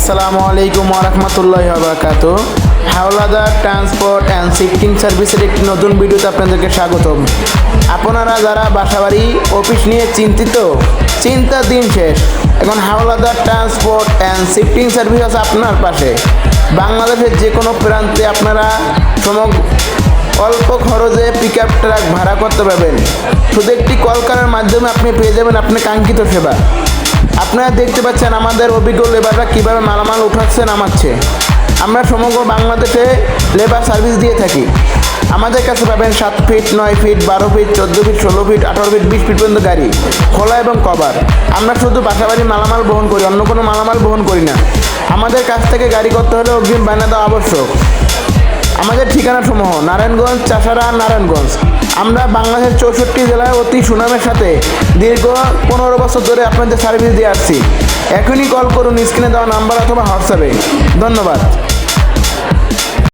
আসসালামু আলাইকুম ওয়া রাহমাতুল্লাহি ওয়া বারাকাতুহু। হাওলাদার ট্রান্সপোর্ট অ্যান্ড শিফটিং সার্ভিসের একটি নতুন ভিডিওতে আপনাদেরকে স্বাগতম। আপনারা যারা বাসাবাড়ি অফিস নিয়ে চিন্তিত, চিন্তার দিন শেষ। এখন Howlader transport and shifting service আছে আপনার পাশে। বাংলাদেশের যে কোনো প্রান্তে আপনারা অল্প খরচে পিক আপ ট্রাক ভাড়া করতে পারবেন। শুধু একটি কল করার মাধ্যমে আপনি পেয়ে যাবেন আপনার কাঙ্ক্ষিত সেবা। আপনারা দেখতে পাচ্ছেন আমাদের অভিজ্ঞ লেবাররা কীভাবে মালামাল উঠাচ্ছে নামাচ্ছে। আমরা সমগ্র বাংলাদেশে লেবার সার্ভিস দিয়ে থাকি। আমাদের কাছে পাবেন 7 feet, 9 feet, 12 feet, 14 feet, 16 feet, 18 feet, 20 feet পর্যন্ত গাড়ি, খোলা এবং কভার। আমরা শুধু বাসাবাড়ি মালামাল বহন করি, অন্য কোনো মালামাল বহন করি না। আমাদের কাছ থেকে গাড়ি করতে হলে অগ্রিম বায়না দেওয়া আবশ্যক। আমাদের ঠিকানা সমূহ নারায়ণগঞ্জ, চাষারা, নারায়ণগঞ্জ। আমরা বাংলাদেশের 64 জেলায় অতি সুনামের সাথে দীর্ঘ 15 বছর ধরে আপনাদের সার্ভিস দিয়ে আসছি। এখনই কল করুন স্ক্রিনে দেওয়া নাম্বার অথবা হোয়াটসঅ্যাপে। ধন্যবাদ।